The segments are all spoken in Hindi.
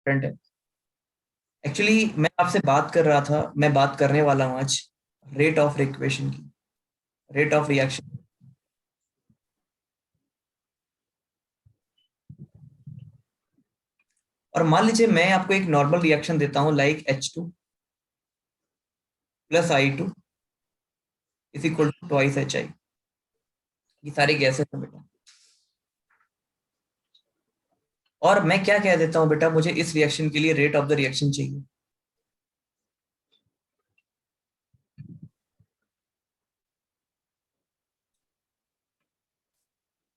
डिफरेंट है। एक्चुअली मैं आपसे बात कर रहा था, मैं बात करने वाला हूँ आज रेट ऑफ रिएक्वेशन की, रेट ऑफ रिएक्शन। और मान लीजिए मैं आपको एक नॉर्मल रिएक्शन देता हूँ like H2 plus I2 is equal to twice HI। ये सारे गैसेस हैं बेटा। और मैं क्या कह देता हूँ बेटा, मुझे इस रिएक्शन के लिए रेट ऑफ द रिएक्शन चाहिए।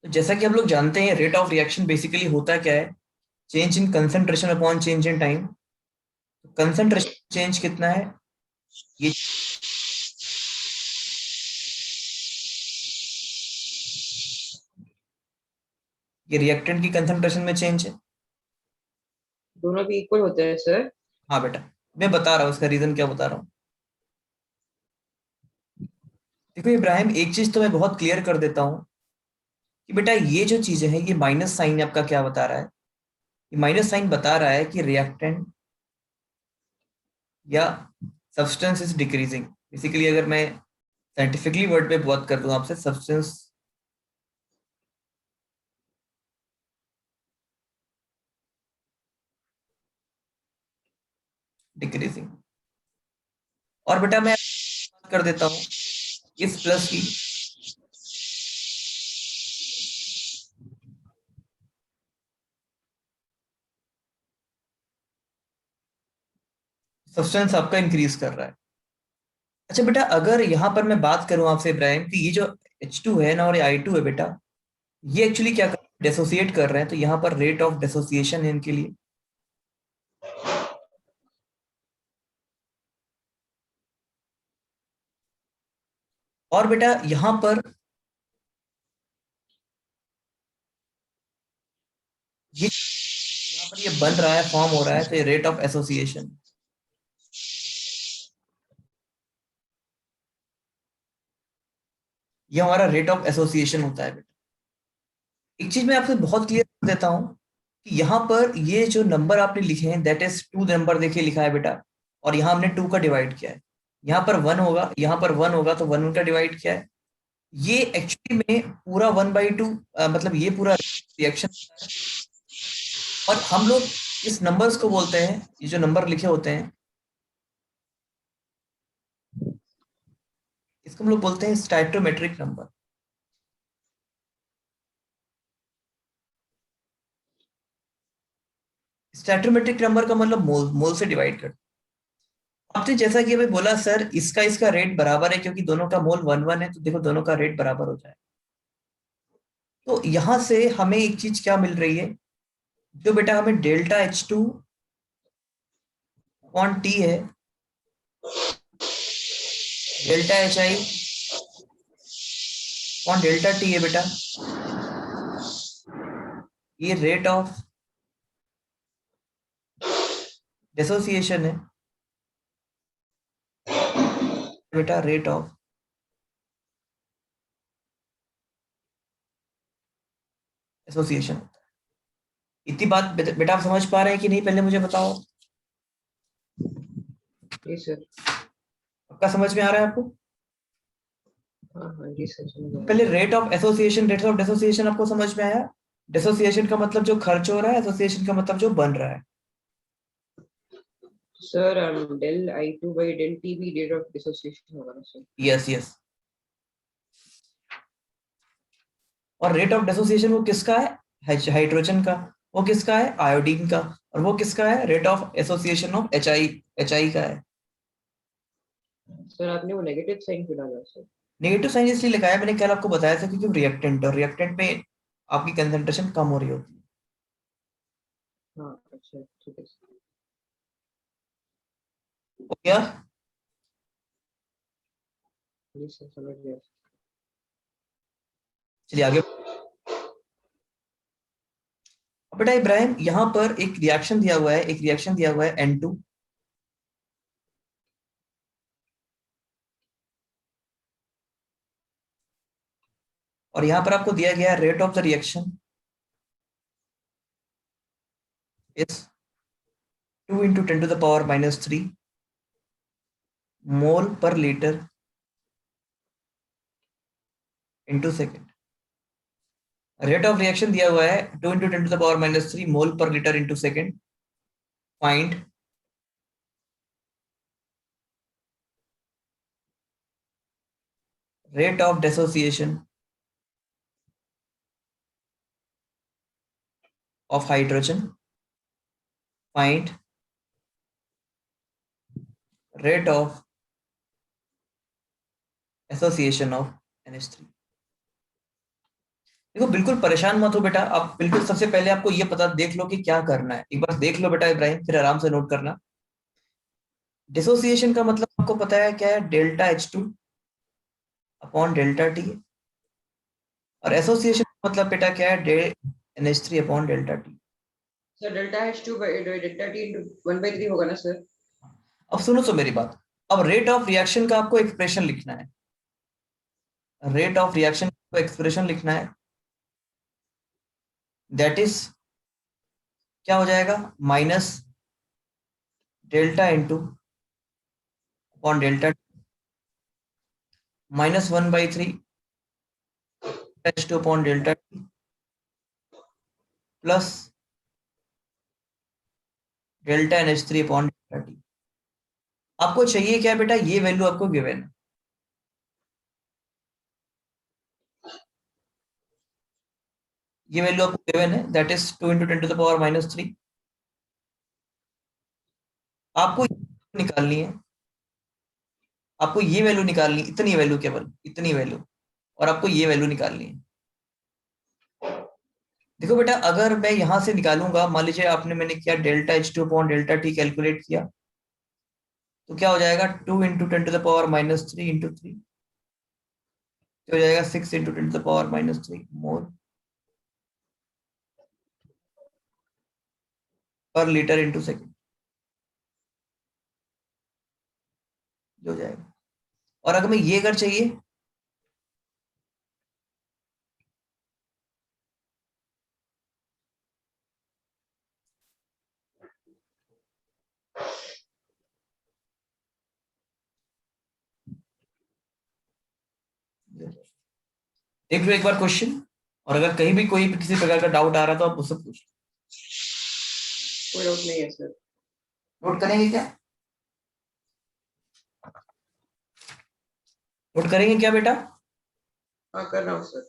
तो जैसा कि हम लोग जानते हैं रेट ऑफ रिएक्शन बेसिकली होता क्या है, change in concentration upon change in time. Concentration change कितना है, ये ये रिएक्टेंट की कंसंट्रेशन में चेंज है। दोनों भी इक्वल होते हैं सर? हाँ बेटा, मैं बता रहा हूँ उसका रीजन क्या बता रहा हूँ। देखो इब्राहिम, एक चीज तो मैं बहुत क्लियर कर देता हूँ कि बेटा ये जो चीजें हैं, ये माइनस साइन आपका क्या बता रहा है, ये माइनस साइन बता रहा है कि रिएक्टेंट या सब्सटेंस इज डिक्रीजिंग। बेसिकली अगर मैं साइंटिफिकली वर्ड पे बात कर दूं आपसे, सब्सटेंस डिक्रीजिंग। और बेटा मैं बात कर देता हूँ इस प्लस की, सब्सटेंस आपका इंक्रीज कर रहा है। अच्छा बेटा, अगर यहाँ पर मैं बात करूं आपसे इब्राहिम कि ये जो H2 है ना और ये I2 है बेटा, ये एक्चुअली क्या कर रहे हैं, डिसोसिएट कर रहे हैं। तो यहाँ पर रेट ऑफ डिसोसिएशन है इनके लिए। और बेटा यहाँ पर ये यहाँ पर ये बन रहा है, फॉर्म हो रहा है, तो ये रेट ऑफ एसोसिएशन, ये हमारा रेट ऑफ एसोसिएशन होता है बेटा। एक चीज मैं आपसे बहुत क्लियर कर देता हूँ कि यहाँ पर ये जो नंबर आपने लिखे हैं दैट इज टू नंबर देखिए लिखा है बेटा, और यहाँ हमने टू का डिवाइड किया है। यहाँ पर वन होगा, यहाँ पर वन होगा, तो वन का डिवाइड किया है। ये एक्चुअली में पूरा 1/2 मतलब ये पूरा रिएक्शन है। और हम लोग इस नंबर्स को बोलते हैं, ये जो नंबर लिखे होते हैं इसको हम लोग बोलते हैं स्टैटोमेट्रिक नंबर। स्टैटोमेट्रिक नंबर का मतलब मोल, मोल से डिवाइड कर। आपने जैसा कि अभी बोला सर इसका इसका रेट बराबर है क्योंकि दोनों का मोल वन वन है, तो देखो दोनों का रेट बराबर हो जाए। तो यहां से हमें एक चीज क्या मिल रही है, जो बेटा हमें डेल्टा H2 अपॉन टी है, delta HI upon delta T है बेटा, ये रेट ऑफ डिसोसिएशन है बेटा, रेट ऑफ एसोसिएशन। इतनी बात बेटा आप समझ पा रहे हैं कि नहीं, पहले मुझे बताओ। जी सर। पक्का समझ में आ रहा है आपको? हाँ हाँ जी सर, समझ आ पहले रहा है। Rate of association, rate of dissociation आपको समझ में आया? डिसोसिएशन का मतलब जो खर्च हो रहा है, एसोसिएशन का मतलब जो बन रहा है। Sir del I2 by del T भी रेट ऑफ डिसोसिएशन होगा ना सर? Yes yes. और रेट ऑफ डिसोसिएशन वो किसका है, हाइड्रोजन का। वो किसका है, आयोडीन का। और वो किसका है, rate of association of HI का है। सर आपने वो नेगेटिव साइन क्यों डाला सर? नेगेटिव साइन इसलिए लिखा है, मैंने कल आपको बताया था क्योंकि रिएक्टेंट, और रिएक्टेंट में आपकी कंसंट्रेशन कम हो रही होती है। हाँ अच्छा ठीक है सर। हो गया? जी सर समझ गया। चलिए आगे। अब बेटा इब्राहिम यहाँ पर एक रिएक्शन दिया हुआ है, एक रिएक्शन दिया हुआ है N2, और यहाँ पर आपको दिया गया है रेट ऑफ द रिएक्शन इस 2 into 10 to the power minus 3 मोल पर litre into second. Rate of reaction दिया हुआ है 2 into 10 to the power minus 3 मोल पर litre into second. Find rate of dissociation of hydrogen, find rate of association of NH3। देखो बिल्कुल परेशान मत हो बेटा, आप बिल्कुल सबसे पहले आपको ये पता देख लो कि क्या करना है, एक बार देख लो बेटा इब्राहिम, फिर आराम से नोट करना। डिसोसिएशन का मतलब आपको पता है क्या है, delta H2 upon delta T। और एसोसिएशन का मतलब बेटा क्या है, NH3 upon delta T। Sir delta H2 by delta T into 1/3 होगा ना सर? अब सुनो तो मेरी बात, अब रेट ऑफ रिएक्शन का आपको एक्सप्रेशन लिखना है, रेट ऑफ रिएक्शन को एक्सप्रेशन लिखना है, दैट इज क्या हो जाएगा, minus delta into upon delta minus 1/3 H2 upon delta T plus delta NH3 upon delta T। आपको चाहिए क्या बेटा, ये वैल्यू आपको गिवन है, ये वैल्यू आपको गिवन है, that is 2 into 10 to the power minus 3। आपको निकालनी है, आपको ये वैल्यू निकालनी, इतनी वैल्यू, केवल इतनी वैल्यू, और आपको ये वैल्यू निकालनी है। देखो बेटा अगर मैं यहां से निकालूंगा, मान लीजिए आपने, मैंने किया delta H2 upon delta T calculate किया, तो क्या हो जाएगा 2 into 10 to the power minus 3 into 3, तो हो जाएगा 6 into 10 to the power minus 3 मोल पर लीटर इंटू सेकेंड हो जाएगा। और अगर मैं ये अगर चाहिए, देख लो एक बार क्वेश्चन, और अगर कहीं भी कोई किसी प्रकार का डाउट आ रहा तो आप मुझसे पूछ लो। कोई डाउट नहीं है सर। नोट करेंगे क्या, नोट करेंगे क्या बेटा? हाँ कर रहा हूँ सर।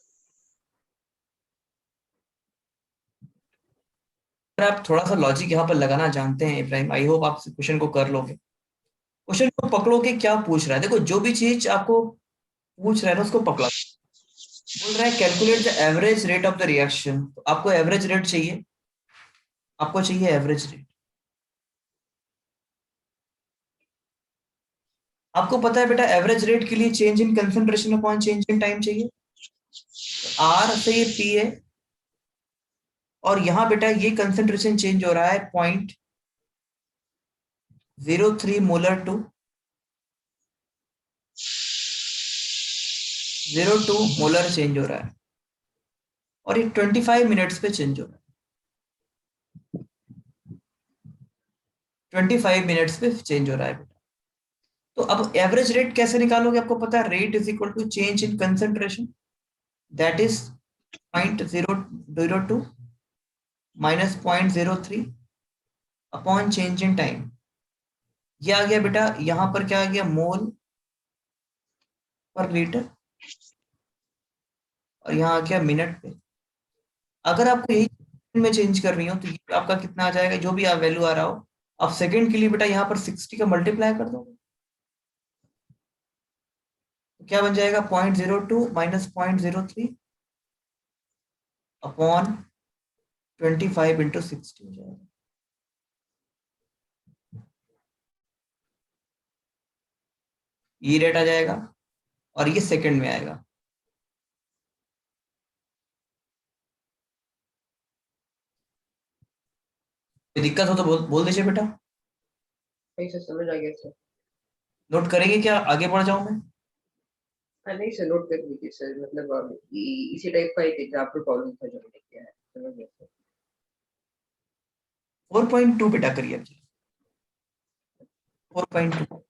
अगर आप थोड़ा सा लॉजिक यहाँ पर लगाना जानते हैं इब्राहिम, आई होप आप क्वेश्चन को कर लोगे, क्वेश्चन को पकड़ो कि क्या पूछ रहा है। देखो जो भी चीज आपको पूछ रहा है ना उसको पकड़ा। बोल रहा है calculate the average rate of the reaction, तो आपको एवरेज रेट चाहिए, आपको चाहिए एवरेज रेट। आपको पता है बेटा एवरेज रेट के लिए change in concentration upon change in time चाहिए, आर से ये पी है, और यहां बेटा ये कंसंट्रेशन चेंज हो रहा है 0.03 मोलर टू 0.2 मोलर चेंज हो रहा है, और ये 25 मिनट्स पे चेंज हो रहा है, 25 मिनट्स पे चेंज हो रहा है बेटा। तो अब एवरेज रेट कैसे निकालोगे, आपको पता है rate is equal to change in concentration, that is 0.002 minus 0.03 upon change in time. ये आ गया बेटा, यहां पर क्या आ गया, मोल पर लीटर, और यहाँ आ गया मिनट पे। अगर आपको यही में चेंज कर रही हो तो ये आपका कितना आ जाएगा, जो भी आप वैल्यू आ रहा हो, आप सेकंड के लिए बेटा यहाँ पर 60 का मल्टीप्लाई कर दोगे, तो क्या बन जाएगा 0.02 माइनस 0.03 अपॉन 25 इंटू 60 हो जाएगा। ये रेट आ जाएगा, और ये सेकंड में आएगा। कोई दिक्कत हो तो बोल दीजिए बेटा। नहीं सर समझ आ गया सर। नोट करेंगे क्या, आगे बढ़ जाऊं मैं? हाँ नहीं सर नोट कर लीजिए सर, मतलब इसी टाइप का एक एग्जाम्पल प्रॉब्लम था जो मैंने किया है, समझ गया सर। 4.2 बेटा करिए अब। 4.2।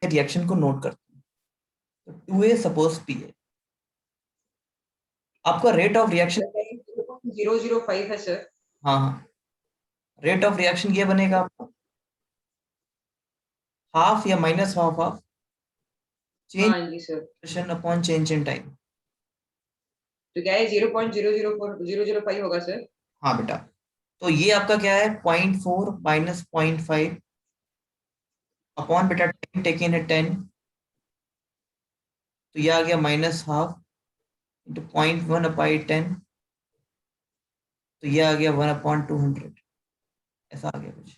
रिएक्शन को नोट करते हैं, तो 2A सपोज P है। आपका रेट ऑफ रिएक्शन 0.005 है सर। हाँ हाँ, रेट ऑफ रिएक्शन ये बनेगा आपका हाफ या माइनस हाफ ऑफ हाँ जी sir. Change upon change in time. तो क्या है 0.004 005 होगा सर। हाँ बेटा, तो ये आपका क्या है 0.4 माइनस 0.5 अपॉन बेटा टाइम टेकन है 10, तो ये आ गया माइनस हाफ इंटू 0.1 अपाई 10, तो ये आ गया 1/200। ऐसा आ गया कुछ।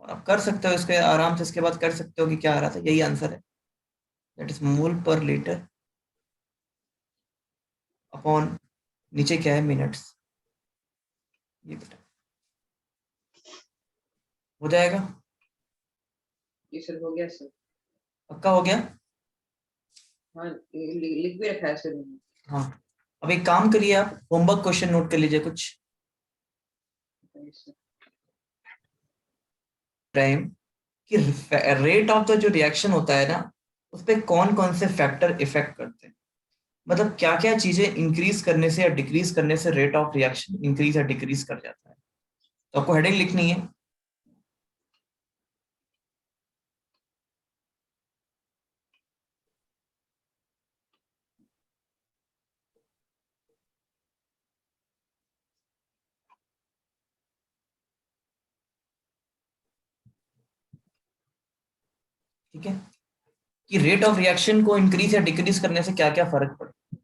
और आप कर सकते हो इसके आराम से, इसके बाद कर सकते हो कि क्या आ रहा था, यही आंसर है, दैट इज मोल पर लीटर अपॉन नीचे क्या है मिनट्स। ये बेटा हो जाएगा, जी सर हो गया सर। पक्का हो गया। हाँ लिख भी रखा है सर मैंने। हाँ, अब एक काम करिए, आप होमवर्क क्वेश्चन नोट कर लीजिए कुछ टाइम कि रेट ऑफ द जो रिएक्शन होता है ना, उस पर कौन कौन से फैक्टर इफेक्ट करते हैं, मतलब क्या क्या चीजें इंक्रीज करने से या डिक्रीज करने से रेट ऑफ रिएक्शन इंक्रीज या डिक्रीज कर जाता है। तो आपको हेडिंग लिखनी है, ठीक है, कि रेट ऑफ रिएक्शन को इंक्रीज या डिक्रीज करने से क्या क्या फर्क पड़े।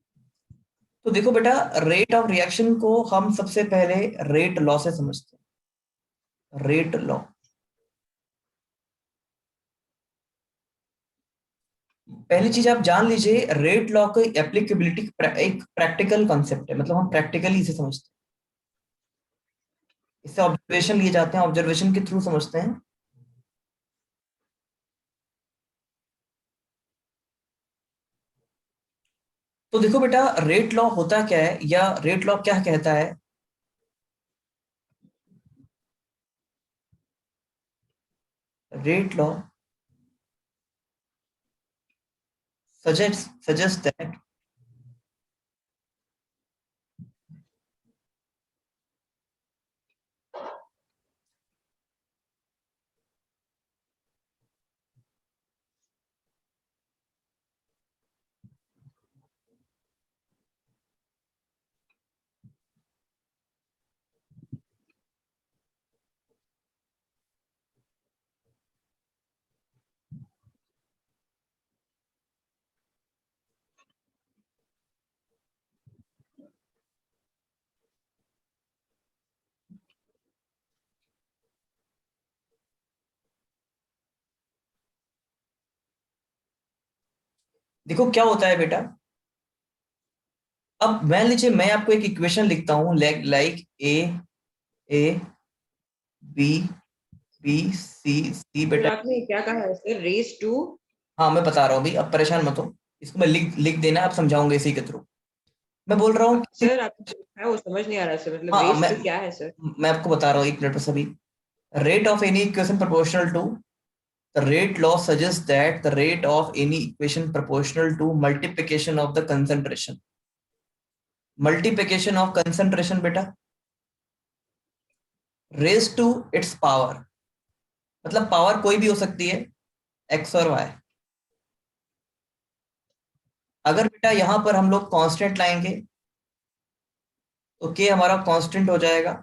तो देखो बेटा, रेट ऑफ रिएक्शन को हम सबसे पहले रेट लॉ से समझते हैं। रेट लॉ, पहली चीज आप जान लीजिए, रेट लॉ की एप्लीकेबिलिटी एक प्रैक्टिकल कॉन्सेप्ट है, मतलब हम प्रैक्टिकली इसे समझते हैं, इससे ऑब्जर्वेशन लिए जाते हैं, ऑब्जर्वेशन के थ्रू समझते हैं। तो देखो बेटा, रेट लॉ होता क्या है या रेट लॉ क्या कहता है। रेट लॉ suggests that देखो क्या होता है बेटा, अब मान लीजिए मैं आपको एक इक्वेशन लिखता हूं, like A A B B C C sir बेटा। आपने क्या कहा है सर रेस टू। हाँ मैं बता रहा हूँ भाई, अब परेशान मत हो, इसको मैं लिख लिख देना, आप समझाऊंगा इसी के थ्रू। मैं बोल रहा हूँ सर आपने जो लिखा है वो समझ नहीं आ रहा सर, मतलब हाँ रेस टू क्या है सर? मैं आपको बता रहा हूँ, एक मिनट बस अभी। Rate of any equation proportional to the rate law suggests that the rate of any equation proportional to multiplication of the concentration. Multiplication of concentration बेटा raised to its power, मतलब पावर कोई भी हो सकती है, x और y। अगर बेटा यहां पर हम लोग कांस्टेंट लाएंगे तो k हमारा कांस्टेंट हो जाएगा,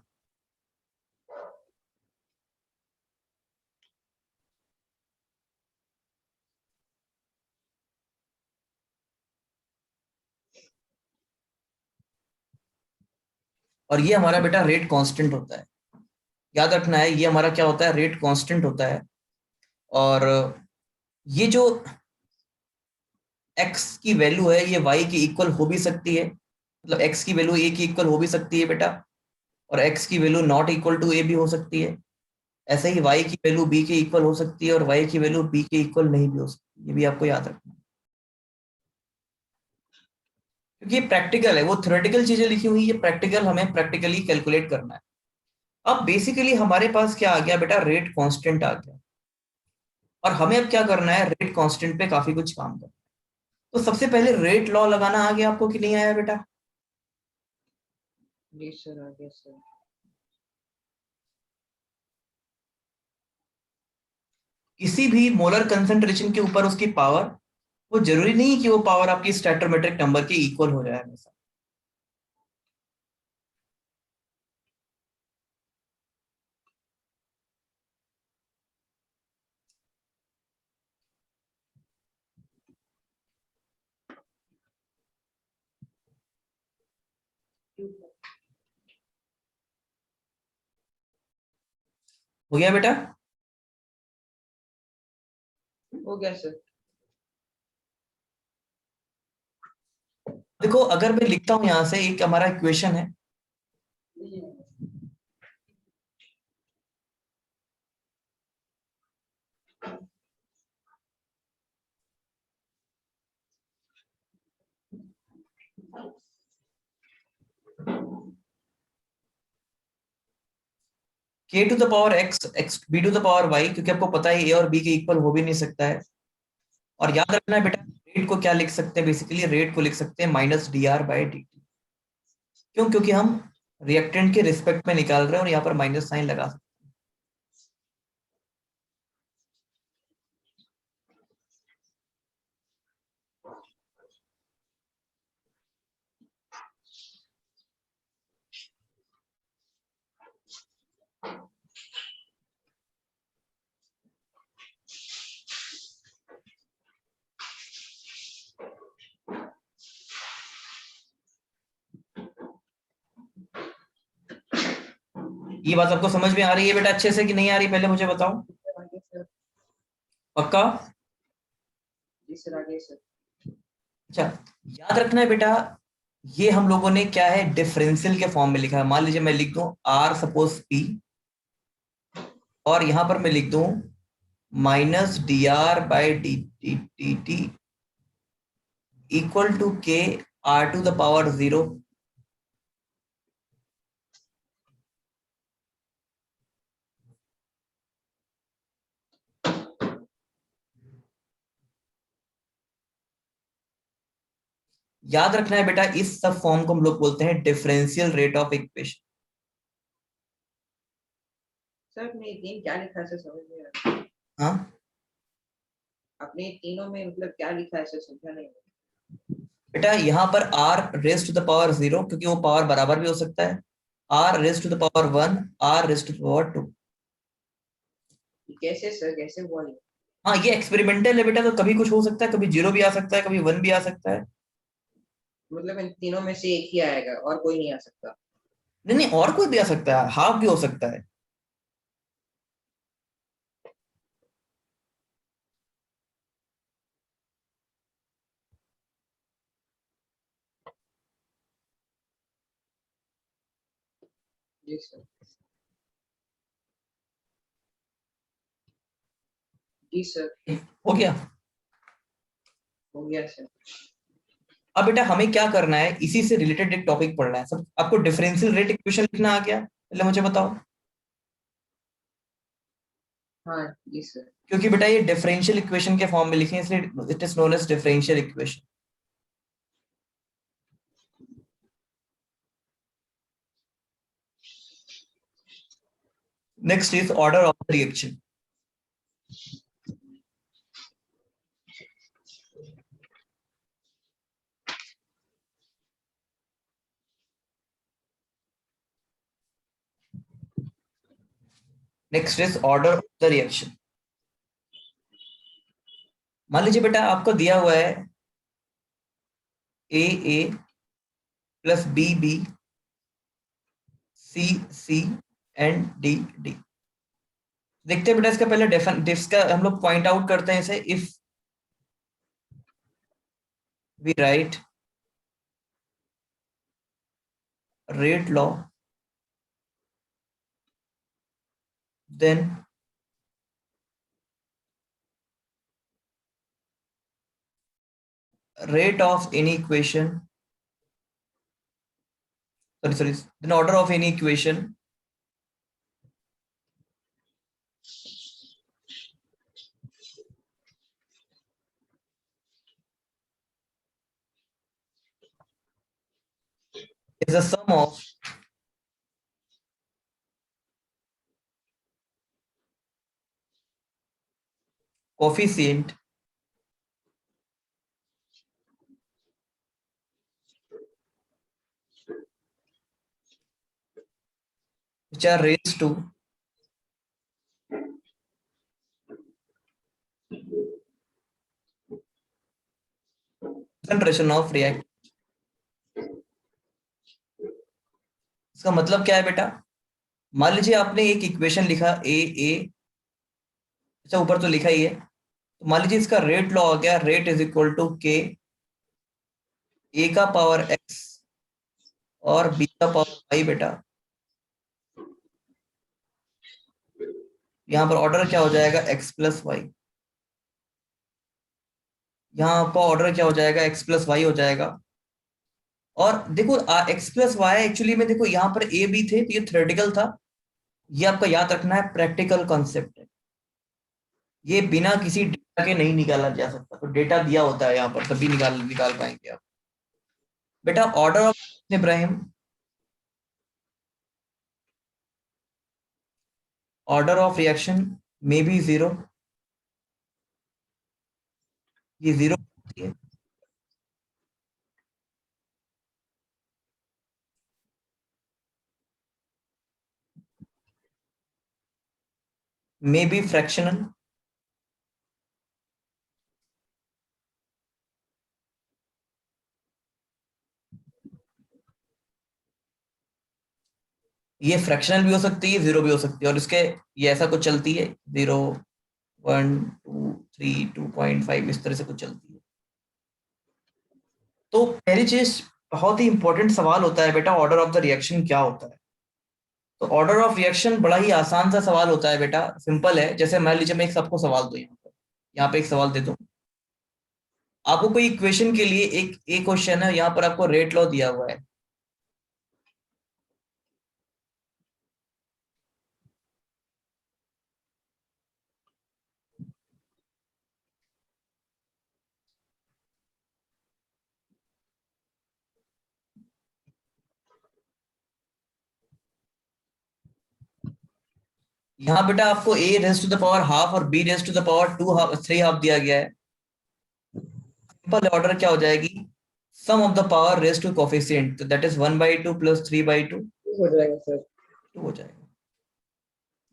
और ये हमारा बेटा रेट कांस्टेंट होता है। याद रखना है, ये हमारा क्या होता है, रेट कांस्टेंट होता है। और ये जो x की वैल्यू है ये y के इक्वल हो भी सकती है, मतलब x की वैल्यू a की इक्वल हो भी सकती है बेटा, और x की value not equal to a भी हो सकती है। ऐसे ही y की वैल्यू b के इक्वल हो सकती है और y की वैल्यू b के इक्वल नहीं भी हो सकती, ये भी आपको याद रखना है। क्योंकि ये प्रैक्टिकल है, वो थ्योरेटिकल चीजें लिखी हुई, ये प्रैक्टिकल हमें प्रैक्टिकली कैलकुलेट करना है। अब बेसिकली हमारे पास क्या आ गया बेटा, रेट कांस्टेंट आ गया, और हमें अब क्या करना है, रेट कांस्टेंट पे काफी कुछ काम करना है। तो सबसे पहले रेट लॉ लगाना आ गया आपको कि नहीं आया बेटा? जी सर आ गया सर। किसी भी मोलर कंसंट्रेशन के ऊपर उसकी पावर, वो जरूरी नहीं कि वो पावर आपकी स्टैटोमेट्रिक नंबर के इक्वल हो जाए हमेशा। हो गया बेटा? हो गया सर। देखो अगर मैं लिखता हूं यहां से, एक हमारा इक्वेशन है, k to the power x b to the power y, क्योंकि आपको पता है a और b के इक्वल हो भी नहीं सकता है। और याद रखना है बेटा, रेट को क्या लिख सकते हैं, बेसिकली रेट को लिख सकते हैं minus d r by D T. क्यों? क्योंकि हम रिएक्टेंट के रिस्पेक्ट में निकाल रहे हैं और यहाँ पर माइनस साइन लगा सकते हैं। ये बात आपको समझ में आ रही है बेटा अच्छे से कि नहीं आ रही, पहले मुझे बताओ। आ गया सर। पक्का? जी सर आ गया सर। अच्छा, याद रखना है बेटा, ये हम लोगों ने क्या है, डिफरेंशियल के फॉर्म में लिखा है। मान लीजिए मैं लिख दूं आर सपोज पी, और यहां पर मैं लिख दूं minus d r by D t t t equal to k r to the power zero. याद रखना है बेटा, इस सब फॉर्म को हम लोग बोलते हैं differential rate of equation. Sir आपने ये तीन क्या लिखा है सर, समझ नहीं आ रहा। हाँ आपने ये तीनों में मतलब क्या लिखा है सर, समझा नहीं। बेटा, यहाँ पर R raise to the power zero, क्योंकि वो पावर बराबर भी हो सकता है, R raise to the power one, R raise to the power two. ये कैसे सर, कैसे हुआ ये? हाँ ये एक्सपेरिमेंटल है बेटा, तो कभी कुछ हो सकता है, कभी जीरो भी आ सकता है, कभी वन भी आ सकता है। मतलब इन तीनों में से एक ही आएगा और कोई नहीं आ सकता? नहीं नहीं, और कोई भी आ सकता है, हाफ भी हो सकता है। जी सर। जी सर। हो गया? हो गया सर। अब बेटा हमें क्या करना है, इसी से रिलेटेड एक टॉपिक पढ़ना है सब। आपको डिफरेंशियल रेट इक्वेशन लिखना आ गया, पहले मुझे बताओ। हाँ जी सर। क्योंकि बेटा ये डिफरेंशियल इक्वेशन के फॉर्म में लिखे हैं, इसलिए it is known as differential equation. Next is order of the reaction. Next is order of the reaction. मान लीजिए बेटा आपको दिया हुआ है a plus b c and d. देखते हैं बेटा इसका पहले डिफ्स का हम लोग पॉइंट आउट करते हैं इसे। If we write rate law, then rate of any equation, sorry, then order of any equation is the sum of coefficient which are raised to concentration of react। इसका मतलब क्या है बेटा, मान लीजिए आपने एक इक्वेशन लिखा ए, अच्छा ऊपर तो लिखा ही है, तो मान लीजिए इसका रेट लॉ आ गया, रेट इज इक्वल टू के ए का पावर एक्स और बी का पावर वाई। बेटा यहाँ पर ऑर्डर क्या हो जाएगा, एक्स प्लस वाई। यहाँ आपका ऑर्डर क्या हो जाएगा, एक्स प्लस वाई हो जाएगा। और देखो एक्स प्लस वाई एक्चुअली में, देखो यहाँ पर ए बी थे तो ये थ्योरेटिकल था, ये आपका याद रखना है प्रैक्टिकल कॉन्सेप्ट है। ये बिना किसी डेटा के नहीं निकाला जा सकता, तो डेटा दिया होता है यहाँ पर तभी निकाल निकाल पाएंगे आप। बेटा order of Ibrahim, order of reaction may be zero, ये जीरो होती है। मे बी फ्रैक्शनल, ये फ्रैक्शनल भी हो सकती है, जीरो भी हो सकती है, और इसके ये ऐसा कुछ चलती है, 0 1 2 3 2.5 इस तरह से कुछ चलती है। तो पहली चीज, बहुत ही इंपॉर्टेंट सवाल होता है बेटा, ऑर्डर ऑफ द रिएक्शन क्या होता है। तो ऑर्डर ऑफ रिएक्शन बड़ा ही आसान सा सवाल होता है बेटा, सिंपल है। जैसे मान लीजिए मैं एक सबको सवाल दूं, यहाँ पे एक सवाल दे दूं आपको, कोई इक्वेशन के लिए एक क्वेश्चन है, यहाँ पर आपको रेट लॉ दिया हुआ है। यहाँ बेटा आपको a raise to the power half और b raise to the power 2 half 3 half दिया गया है। सिंपल ऑर्डर क्या हो जाएगी, sum of the power raise to coefficient, तो दैट इज 1/2 प्लस 3/2 हो जाएगा सर। 2 हो जाएगा।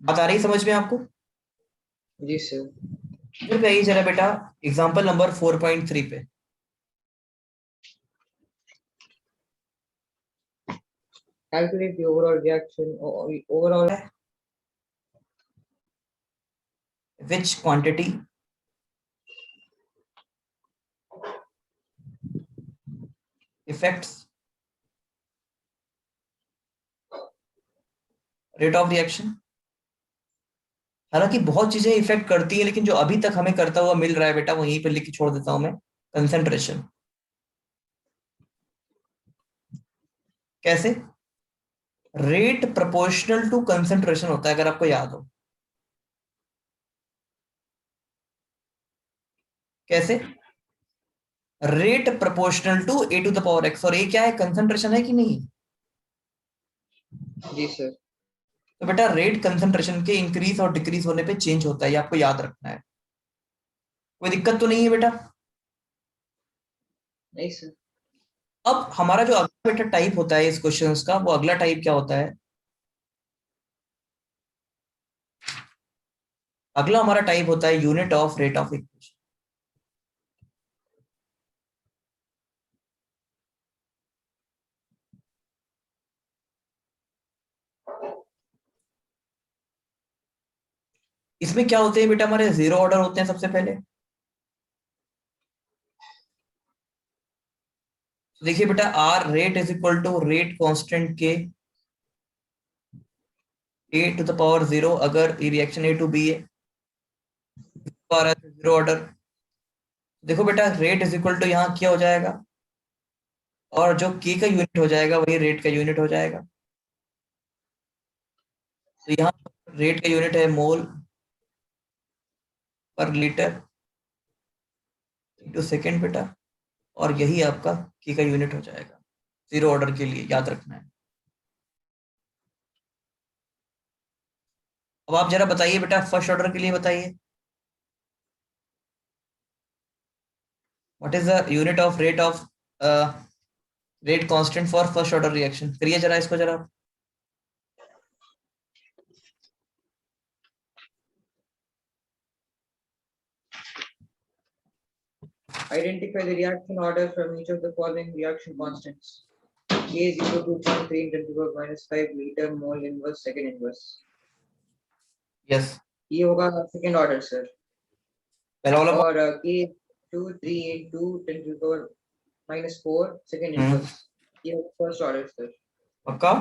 बात आ रही है समझ में आपको? जी सर। फिर कहिए जरा बेटा एग्जांपल नंबर 4.3 पे। Calculate the overall reaction or overall Which quantity affects rate of reaction। हालांकि बहुत चीजें इफेक्ट करती है, लेकिन जो अभी तक हमें करता हुआ मिल रहा है बेटा, वो यहीं पे लिख के छोड़ देता हूं मैं, कंसेंट्रेशन। कैसे? रेट प्रोपोर्शनल टू कंसंट्रेशन होता है, अगर आपको याद हो। कैसे? Rate proportional to A to the power X, और ए क्या है? कंसंट्रेशन है कि नहीं? जी सर। तो बेटा रेट कंसंट्रेशन के इंक्रीज और डिक्रीज होने पे चेंज होता है, ये आपको याद रखना है। कोई दिक्कत तो नहीं है बेटा? नहीं सर। अब हमारा जो अगला बेटा टाइप होता है इस क्वेश्चंस का, वो अगला टाइप क्या होता है? अगला हमारा टाइप होता है unit of rate of equation. इसमें क्या होते हैं बेटा? हमारे जीरो ऑर्डर होते हैं सबसे पहले। तो देखिए बेटा, R rate is equal to rate constant K A to the power zero, अगर ये रिएक्शन ए टू बी है। आ रहा है जीरो ऑर्डर। देखो बेटा, रेट इज इक्वल टू यहाँ क्या हो जाएगा, और जो के का यूनिट हो जाएगा वही रेट का यूनिट हो जाएगा। तो यहाँ रेट का यूनिट है मोल पर लीटर इंटू सेकेंड बेटा, और यही आपका के का यूनिट हो जाएगा जीरो ऑर्डर के लिए, याद रखना है। अब आप जरा बताइए बेटा, फर्स्ट ऑर्डर के लिए बताइए, what is the unit of rate constant for first order reaction? करिए जरा इसको जरा। Identify the reaction order from each of the following reaction constants. K is equal to 0.3 × 10⁻⁵ liter mole inverse second inverse. Yes, ये होगा सेकेंड ऑर्डर सर। पहला वाला और K 2382 × 10⁻⁴ सेकेंड हम्म, इनवर्स। ये फर्स्ट ऑर्डर सर। पक्का?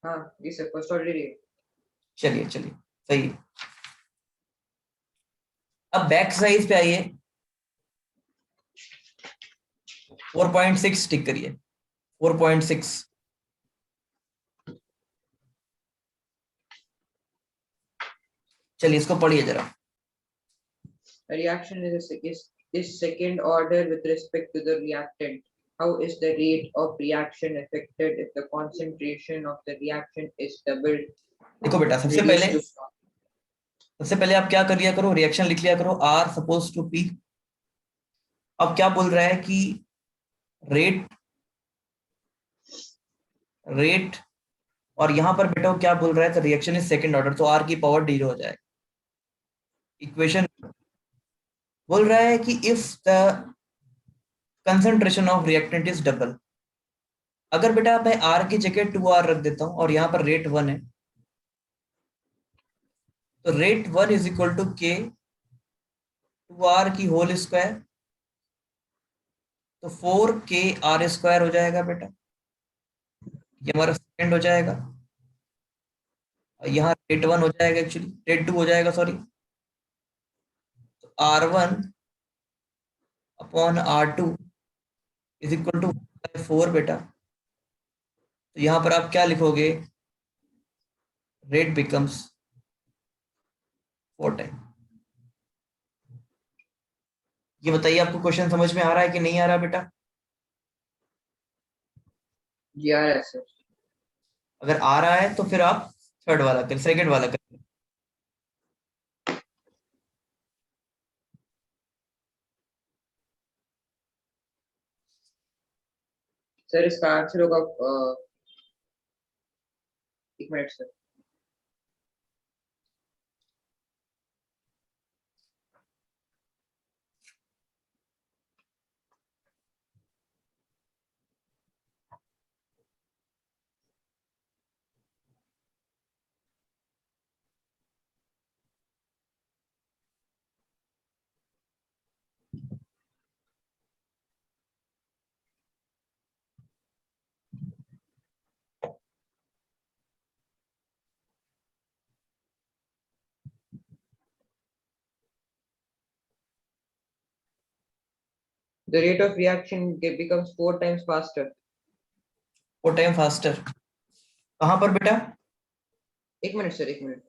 हाँ जी सर, फर्स्ट ऑर्डर ही है। चलिए चलिए, सही है। अब बैक साइज पे आइए, 4.6 टिक करिए, 4.6। चलिए इसको पढ़िए जरा। A reaction is second order with respect to the reactant. How is the rate of reaction affected if the concentration of the reaction is doubled, देखो बेटा, reduced to सबसे पहले आप क्या कर लिया करो, रिएक्शन लिख लिया करो, आर सपोज टू पी। अब क्या बोल रहा है कि रेट रेट और यहां पर बेटा वो क्या बोल रहा है, तो रिएक्शन इज सेकंड ऑर्डर, तो आर की पावर जीरो हो जाएगा। इक्वेशन बोल रहा है कि if the concentration of reactant is double, अगर बेटा मैं आर की जगह 2R रख देता हूं और यहाँ पर रेट 1 है, तो रेट 1 इज इक्वल टू के 2R की होल स्क्वायर, तो 4KR² हो जाएगा बेटा। ये हमारा सेकंड हो जाएगा, और यहाँ रेट 1 हो जाएगा, एक्चुअली रेट 2 हो जाएगा, सॉरी। तो R1 upon R2 is equal to 4 बेटा। तो यहाँ पर आप क्या लिखोगे, रेट बिकम्स 4 टाइम। ये बताइए, आपको क्वेश्चन समझ में आ रहा है कि नहीं आ रहा बेटा? जी आ रहा है सर। अगर आ रहा है तो फिर आप थर्ड वाला कर, सेकंड वाला कर। सर इसका आंसर होगा एक minute sir. The rate of reaction becomes 4 times faster. 4 time faster. कहाँ पर बेटा? एक मिनट सर, एक मिनट।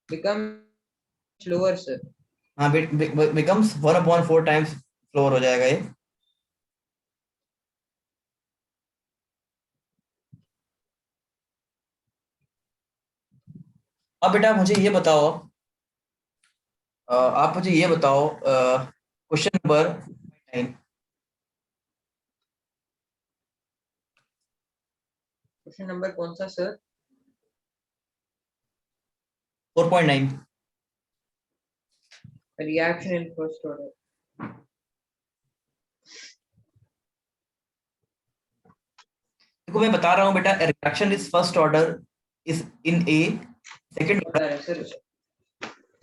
Become slower sir. हाँ, बिकम्स 1/4 टाइम्स स्लोअर हो जाएगा ये। अब बेटा मुझे ये बताओ, आप मुझे ये बताओ क्वेश्चन नंबर 9। क्वेश्चन नंबर कौन सा sir? 4.9। Reaction in first order. देखो मैं बता रहा हूँ बेटा, reaction is first order is in A second बता ऑर्डर। रहे सर।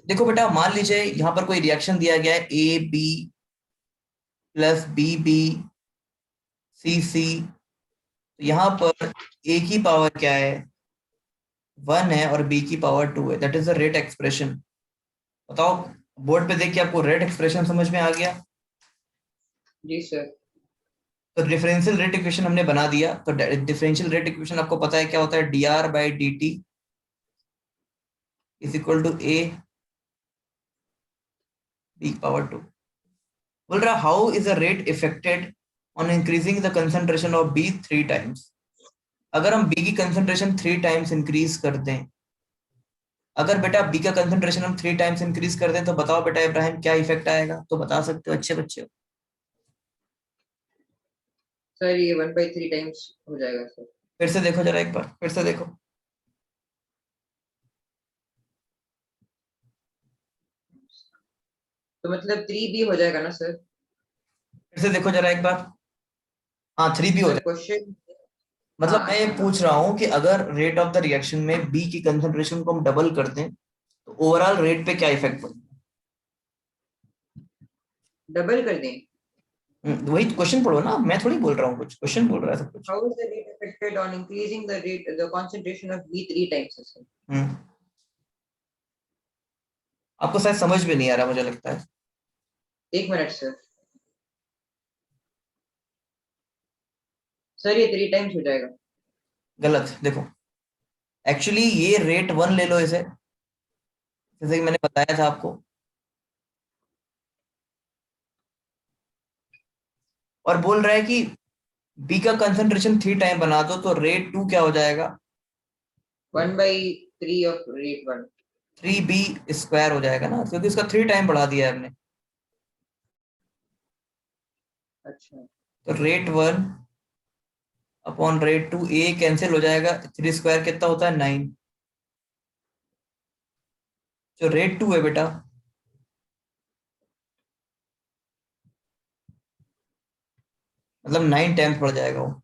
देखो बेटा मान लीजिए यहाँ पर कोई रिएक्शन दिया गया है a b plus b B C c. तो यहाँ पर ए की पावर क्या है? 1 है और बी की पावर 2 है। That is the rate expression. बताओ, बोर्ड पे देख के आपको रेट एक्सप्रेशन समझ में आ गया? जी सर। तो डिफरेंशियल रेट इक्वेशन हमने बना दिया। तो डिफरेंशियल रेट इक्वेशन आपको पता है क्या होता है? dr by D T is equal to A B power 2। बोल रहा how is the rate affected on increasing the concentration of B 3 times. अगर हम बी की कंसंट्रेशन 3 टाइम्स इंक्रीज कर दें, अगर बेटा बी का कंसंट्रेशन हम 3 टाइम्स इंक्रीज कर दें, तो बताओ बेटा इब्राहिम क्या इफेक्ट आएगा? तो बता सकते हो अच्छे बच्चे हो। सर ये 1/3 टाइम्स हो जाएगा सर। फिर से देखो जरा, एक बार फिर से देखो। तो मतलब 3B हो जाएगा ना सर? फिर से देखो जरा एक बार। हाँ, 3 भी हो सर जाएगा। क्वेश्चन। मतलब हाँ मैं ये अच्छा हाँ। पूछ रहा हूँ कि अगर रेट ऑफ द रिएक्शन में बी की कंसंट्रेशन को हम डबल कर दें, तो ओवरऑल रेट पे क्या इफेक्ट पड़ेगा? डबल कर दें? वही क्वेश्चन पढ़ो ना, मैं थोड़ी बोल रहा हूँ, कुछ क्वेश्चन बोल रहा है सब कुछ। How is the rate affected on increasing the rate, the concentration of B 3 times sir? हम्म आपको शायद समझ में नहीं आ रहा, मुझे लगता है। एक मिनट सर। सर ये 3 टाइम्स हो जाएगा। गलत। देखो एक्चुअली ये रेट 1 ले लो इसे, जैसे कि मैंने बताया था आपको। और बोल रहा है कि बी का कंसंट्रेशन 3 टाइम बना दो, तो रेट 2 क्या हो जाएगा? 1/3 ऑफ रेट 1। 3b स्क्वायर हो जाएगा ना, क्योंकि इसका 3 टाइम बढ़ा दिया है हमने। अच्छा। तो रेट 1 अपॉन रेट 2, ए कैंसिल हो जाएगा। 3 स्क्वायर कितना होता है? 9। जो रेट 2 है बेटा, मतलब 9 टाइम्स बढ़ जाएगा वो।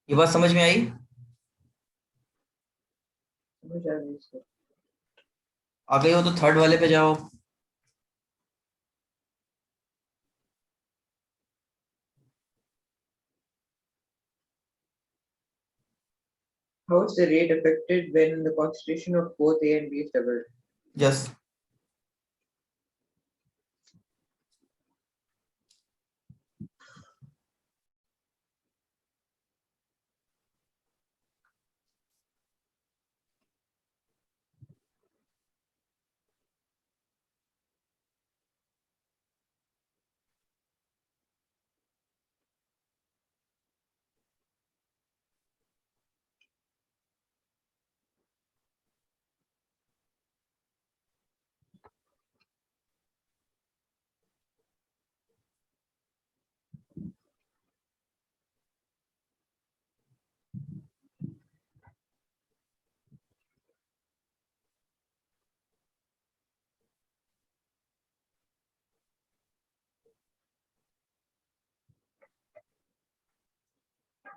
ये बात समझ में आई? समझ आ गई सर। आ गई हो तो थर्ड वाले पे जाओ। How is the rate affected when the concentration of both A and B is doubled? Yes.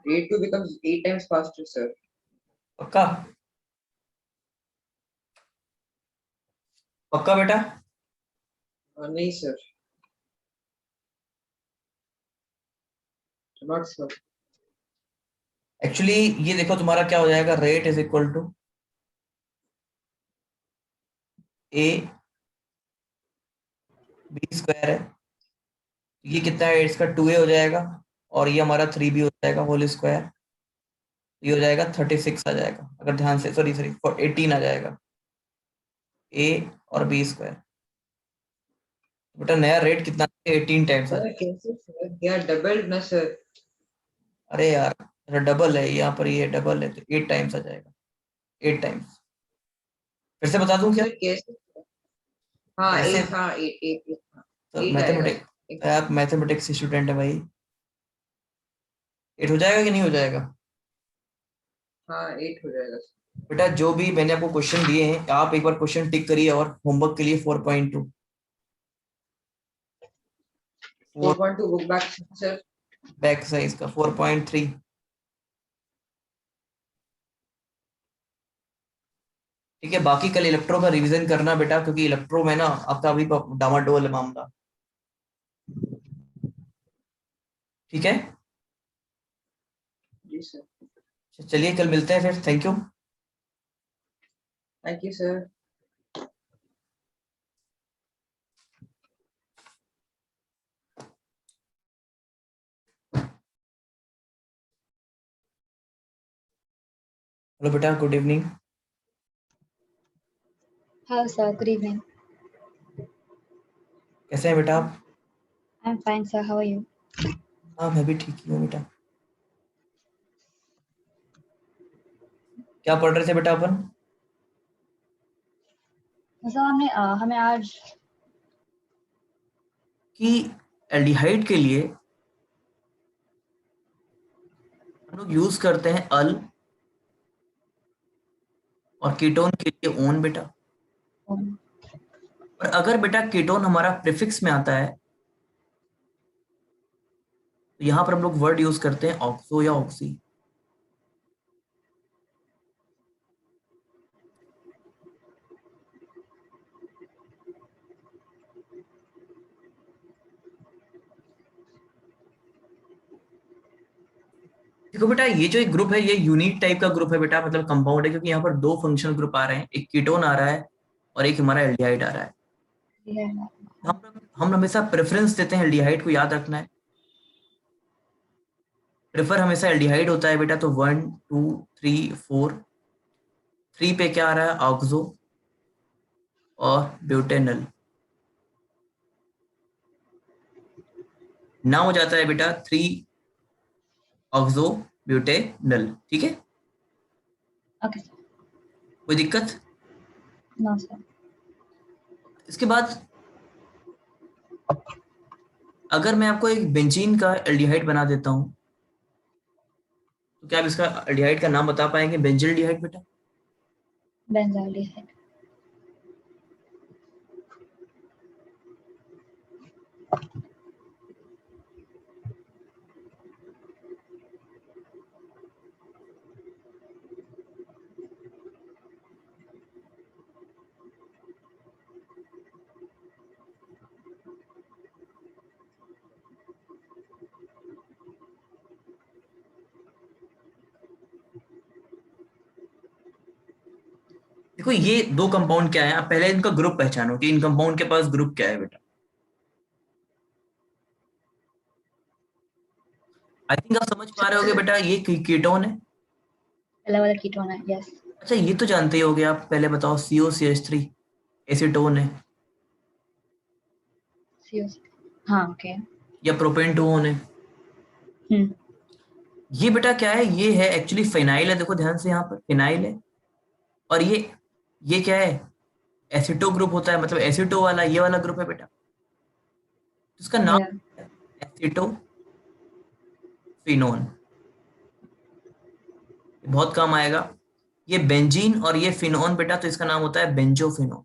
Rate 2 becomes 8 times faster sir. पक्का? पक्का बेटा? नहीं सर, not sure. एक्चुअली ये देखो तुम्हारा क्या हो जाएगा, rate is equal to A B square है। ये कितना है? इसका 2a हो जाएगा। और ये हमारा 3b हो जाएगा होल स्क्वायर, ये हो जाएगा 36 आ जाएगा, अगर ध्यान से, सॉरी सॉरी 18 आ जाएगा, a और b स्क्वायर। बेटा नया रेट कितना, 18 टाइम्स आ सर जाएगा। कैसे सर, यार डबल ना सर। अरे यार डबल है यहाँ पर, ये डबल है तो 8 टाइम्स आ जाएगा, 8 टाइम्स। फिर से बता दूं क्या? सर कैसे? हाँ ऐसे एट, हाँ एट एट एट, हाँ तो एट आएगा मैथमेटिक्स, सर। आप मैथमेटिक्स स्टूडेंट है भाई, 8 हो जाएगा कि नहीं हो जाएगा? हाँ एट हो जाएगा सर। बेटा जो भी मैंने आपको क्वेश्चन दिए हैं, आप एक बार क्वेश्चन टिक करिए, और होमवर्क के लिए 4.2, 4 4.2 book back sir. Back size का 4.3। ठीक है, बाकी कल इलेक्ट्रो का रिवीजन करना बेटा, क्योंकि इलेक्ट्रो में ना आपका अभी डामाडोल है मामला। ठीक है, जी सर। चलिए कल मिलते हैं फिर, thank you. Thank you sir. Hello बेटा, good evening. Hello, sir. Good evening. कैसे हैं बेटा आप? I'm fine, sir. How are you? हाँ मैं भी ठीक ही हूँ बेटा। क्या पढ़ रहे थे बेटा अपन? सर हमें आज कि एल्डिहाइड के लिए हम लोग यूज करते हैं अल, और कीटोन के लिए ओन बेटा। और अगर बेटा कीटोन हमारा प्रीफिक्स में आता है, तो यहाँ पर हम लोग वर्ड यूज करते हैं ऑक्सो या ऑक्सी। देखो बेटा, ये जो एक ग्रुप है ये यूनिक टाइप का ग्रुप है बेटा, मतलब कंपाउंड है, क्योंकि यहाँ पर दो फंक्शनल ग्रुप आ रहे हैं, एक कीटोन आ रहा है और एक हमारा एल्डिहाइड आ रहा है। हम हमेशा प्रेफरेंस देते हैं एल्डिहाइड को, याद रखना है। प्रेफर हमेशा एल्डिहाइड होता है बेटा, तो 1 2 3 4, 3 पे क्या आ रहा है, ऑक्सो और ब्यूटेनल। ना हो जाता है बेटा 3 ऑक्सो ब्यूटेनल। ठीक है, okay, sir. कोई दिक्कत? No, sir. इसके बाद अगर मैं आपको एक बेंजीन का एल्डिहाइड बना देता हूं, तो क्या आप इसका एल्डिहाइड का नाम बता पाएंगे? बेंजिल्डिहाइड बेटा। Benzaldehyde. देखो ये दो कंपाउंड क्या है, आप पहले इनका ग्रुप पहचानो कि इन कंपाउंड के पास ग्रुप क्या है बेटा। आई थिंक आप समझ पा रहे होगे बेटा, ये कीटोन है। Level ketone. Yes. अच्छा ये तो जानते ही होगे आप, पहले बताओ, COCH3 एसीटोन है, COC. हाँ, okay. या प्रोपेंटोन है। Hmm. ये बेटा क्या है, ये है एक्चुअली फिनाइल है, देखो ध्यान से, यहाँ पर फिनाइल है। और ये क्या है, एसिटो ग्रुप होता है, मतलब एसिटो वाला ये वाला ग्रुप है बेटा, तो इसका नाम Yeah. है एसिटो फिनोन। बहुत काम आएगा। ये बेंजीन और ये फिनोन बेटा, तो इसका नाम होता है बेंजोफिनोन।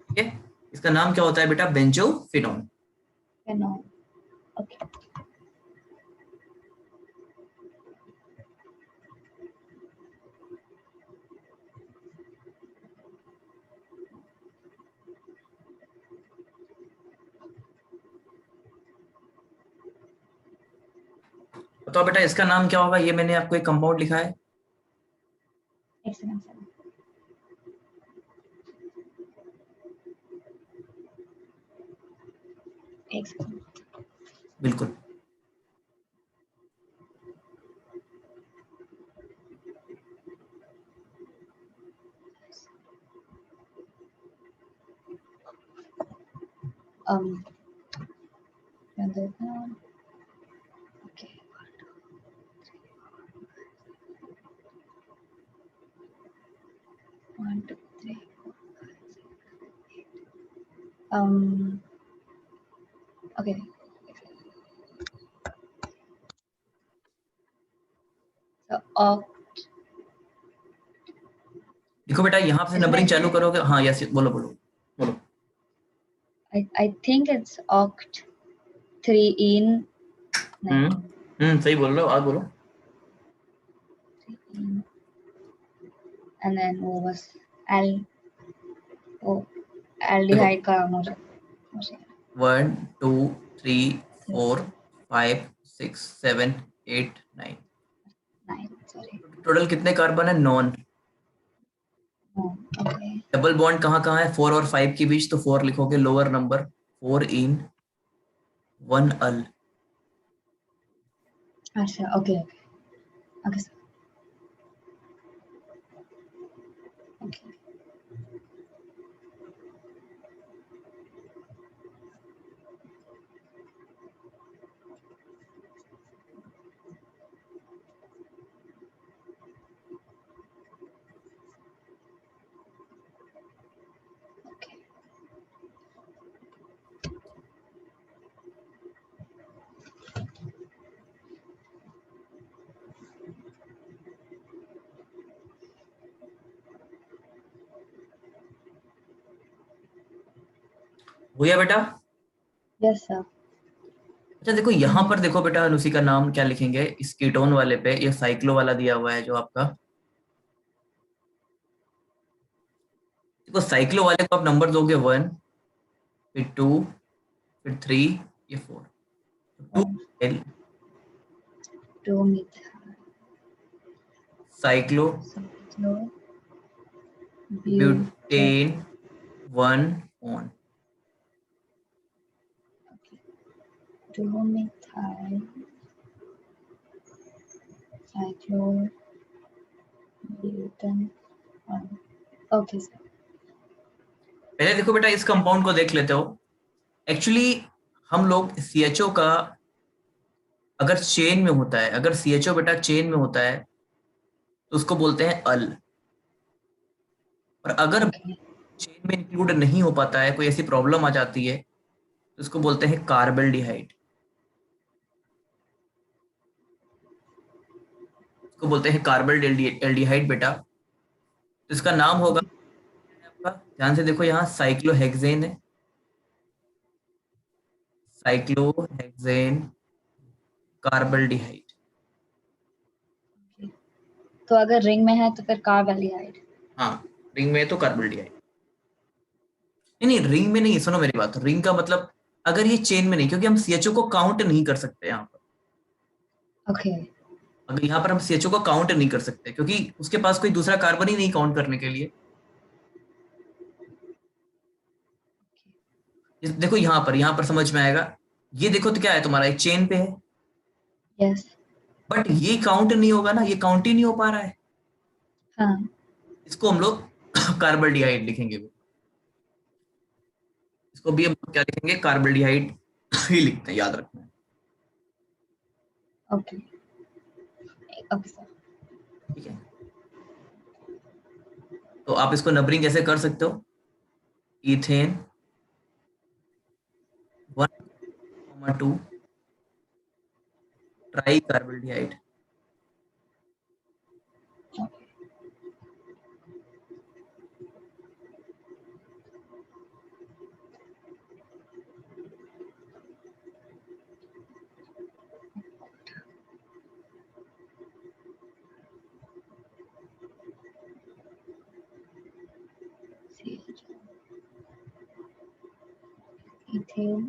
ठीक है, इसका नाम क्या होता है बेटा, बेंजोफिनोन। No. Okay. बताओ बेटा इसका नाम क्या होगा, ये मैंने आपको एक कंपाउंड लिखा है। Excellent, sir. एक सेकंड. बिल्कुल. Okay. 1, 2, 3, 4, 5, 6, 7, 8. Okay. So देखो बेटा यहाँ से नंबरिंग चालू करोगे. हाँ यस, बोलो बोलो बोलो. I think it's oct 3 in. सही बोल रहे हो, आज बोलो. 3 in. And then वो बस aldehyde का मुझे 1 2 3 4 5 6 7 8 9. 9. Sorry. टोटल कितने कार्बन है? Non. Oh, okay. Double bond कहाँ है? 4 और 5 के बीच, तो 4 लिखोगे लोअर नंबर. 4 इन 1 अल. अच्छा, okay. Okay, sir. Okay. Okay. हो गया बेटा? Yes, sir. अच्छा देखो यहाँ पर, देखो बेटा उसी का नाम क्या लिखेंगे इस कीटोन वाले पे. ये साइक्लो वाला दिया हुआ है जो आपका. देखो साइक्लो वाले को आप नंबर दोगे 1, फिर 2, फिर 3, ये 4. 2 L 2 methyl cyclo butane 1 on. 2 methyl cyclobutane 1. Okay, sir. पहले देखो बेटा इस कंपाउंड को देख लेते हो. एक्चुअली हम लोग CHO का अगर चेन में होता है, अगर CHO बेटा चेन में होता है तो उसको बोलते हैं अल. और अगर Okay. चेन में इंक्लूड नहीं हो पाता है, कोई ऐसी प्रॉब्लम आ जाती है, तो इसको बोलते हैं कार्बल्डिहाइड. इसको बोलते हैं कार्बल्डिहाइड बेटा. तो इसका नाम होगा आपका, ध्यान से देखो यहाँ साइक्लोहेक्सेन है. साइक्लोहेक्सेन कार्बल्डिहाइड. तो अगर रिंग में है तो फिर कार्बल्डिहाइड. हाँ, रिंग में है तो कार्बल्डिहाइड. नहीं रिंग में नहीं, सुनो मेरी बात. रिंग का मतलब अगर ये चेन में नहीं, क्योंकि हम CHO को काउंट नहीं कर सकते यहाँ पर. ओके. अगर यहाँ पर हम CHO को काउंट नहीं कर सकते क्योंकि उसके पास कोई दूसरा कार्बन ही नहीं काउंट करने के लिए. देखो यहाँ पर समझ में आएगा. ये देखो तो क्या है तुम्हारा, एक चेन पे है, यस. बट ये काउंट नहीं होगा ना, ये काउंट ही नहीं हो पा रहा है. हाँ. इसको हम लोग कार्बल्डिहाइड लिखेंगे. इसको भी हम क्या लिखेंगे? कार्बल्डिहाइड ही लिखते हैं, याद रखना है. ओके. Okay sir. ठीक है. तो आप इसको नंबरिंग कैसे कर सकते हो? Ethane 1,2 tri carbaldehyde. Ethane.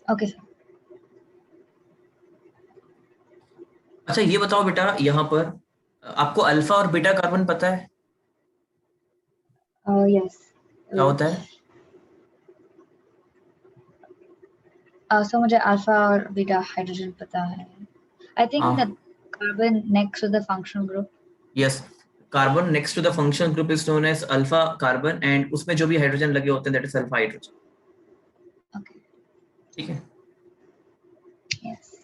Okay sir. अच्छा ये बताओ बेटा यहाँ पर आपको अल्फा और बीटा कार्बन पता है Yes. क्या होता है? So मुझे अल्फा और बीटा हाइड्रोजन पता है. I think that carbon next to the functional group. Yes, carbon next to the functional group is known as alpha carbon, and उसमें जो भी हाइड्रोजन लगे होते हैं that is alpha hydrogen. Okay. ठीक है. Yes.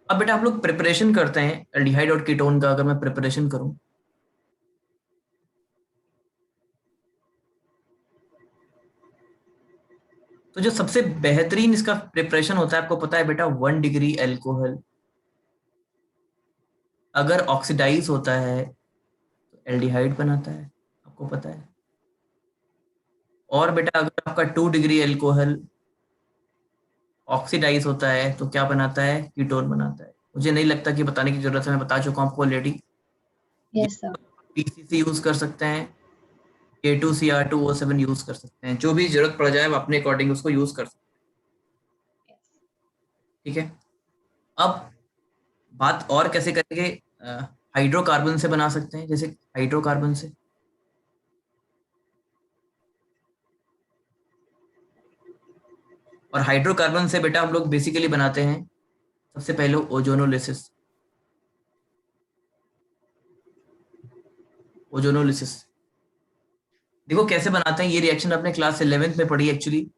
अब बेटा हम लोग प्रिपरेशन करते हैं एल्डिहाइड और कीटोन का. अगर मैं प्रिपरेशन करूं तो जो सबसे बेहतरीन इसका प्रिपरेशन होता है आपको पता है बेटा, 1 डिग्री एल्कोहल अगर ऑक्सीडाइज होता है तो एल्डिहाइड बनाता है, आपको पता है. और बेटा अगर आपका 2 डिग्री एल्कोहल ऑक्सीडाइज होता है तो क्या बनाता है? कीटोन बनाता है. मुझे नहीं लगता कि बताने की जरूरत है, मैं बता चुका हूँ आपको already. Yes, sir. PCC use कर सकते हैं, K2Cr2O7 यूज कर सकते हैं, जो भी जरूरत पड़ जाए अपने अकॉर्डिंग उसको यूज कर सकते Yes. हैं. ठीक है. अब बात और कैसे करेंगे? हाइड्रोकार्बन से बना सकते हैं, जैसे हाइड्रोकार्बन से. और हाइड्रोकार्बन से बेटा हम लोग बेसिकली बनाते हैं सबसे पहले ओजोनोलिसिस. ओजोनोलिसिस देखो कैसे बनाते हैं, ये रिएक्शन आपने क्लास 11th में पढ़ी एक्चुअली.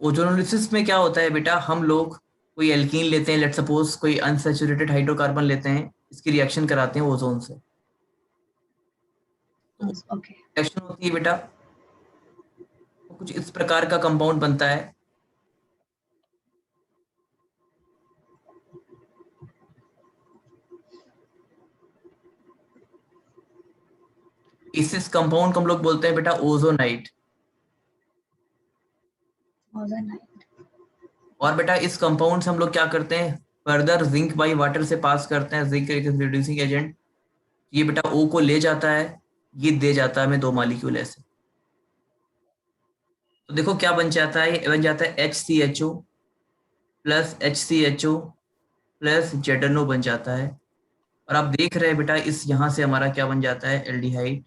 ओजोनोलिसिस में क्या होता है बेटा, हम लोग कोई एल्कीन लेते हैं, लेट सपोज कोई अनसैचुरेटेड हाइड्रोकार्बन लेते हैं, इसकी रिएक्शन कराते हैं ओजोन से. तो Okay. रिएक्शन होती है बेटा, तो कुछ इस प्रकार का कंपाउंड बनता है. इस कंपाउंड को हम लोग बोलते हैं बेटा ओजोनाइट. Ozonite. और बेटा इस कंपाउंड से हम लोग क्या करते हैं, फर्दर जिंक बाई वाटर से पास करते हैं, जिंक एक रिड्यूसिंग एजेंट. ये बेटा O को ले जाता है, ये दे जाता है हमें 2 मॉलिक्यूल ऐसे. तो देखो क्या बन जाता है, ये बन जाता है HCHO plus HCHO plus ZNO बन जाता है. और आप देख रहे हैं बेटा इस यहाँ से हमारा क्या बन जाता है, एल्डिहाइड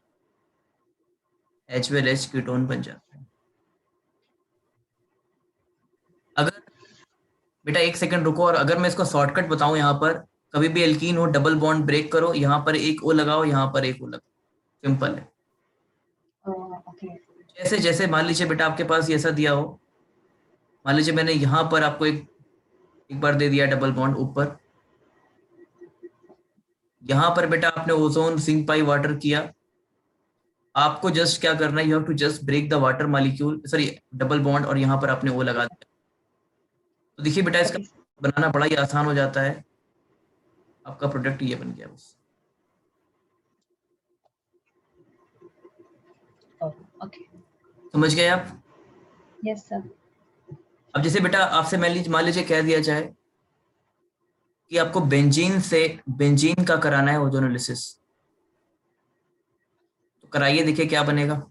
H कीटोन बन जाता है. अगर बेटा एक सेकंड रुको, और अगर मैं इसको शॉर्टकट बताऊं, यहाँ पर कभी भी एल्कीन हो डबल बॉन्ड ब्रेक करो, यहाँ पर एक ओ लगाओ, यहाँ पर एक ओ लगाओ, सिंपल है. Oh, okay. जैसे जैसे मान लीजिए बेटा आपके पास ये ऐसा दिया हो, मान लीजिए मैंने यहाँ पर आपको एक बार दे दिया डबल बॉन्ड ऊपर, यहाँ पर बेटा आपने ओजोन जिंक पाई वाटर किया. आपको जस्ट क्या करना है, you have to just break the water molecule, sorry double bond, और यहाँ पर आपने वो लगा दिया. तो देखिए बेटा इसका Okay. बनाना बड़ा ही आसान हो जाता है. आपका प्रोडक्ट ये बन गया बस. Oh, okay. समझ गए आप? Yes, sir. अब जैसे बेटा आपसे मान लीजिए कह दिया जाए कि आपको बेंजीन से बेंजीन का कराना है ओजोनोलिसिस, तो कराइए, देखिए क्या बनेगा.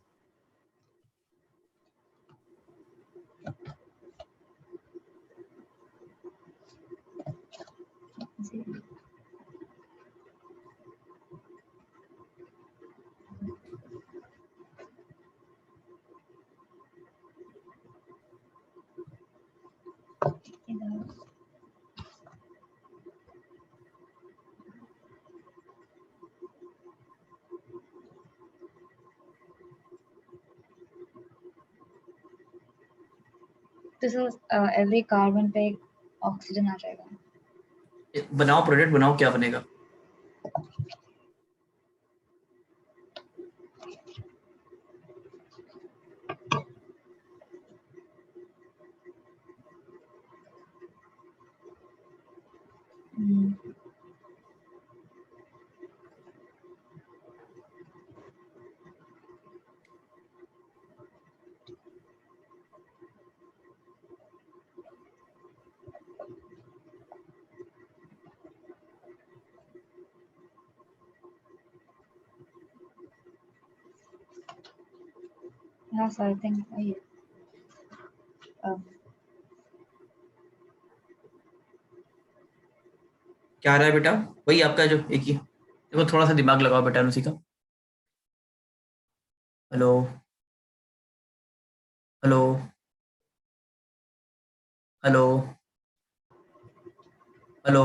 This is every carbon पे एक oxygen आ जाएगा. बनाओ प्रोडक्ट बनाओ, क्या बनेगा. Hmm. Yes, I think um, क्या आ रहा है बेटा? वही आपका जो एक ही, देखो थोड़ा सा दिमाग लगाओ बेटा Anushika. Hello hello hello hello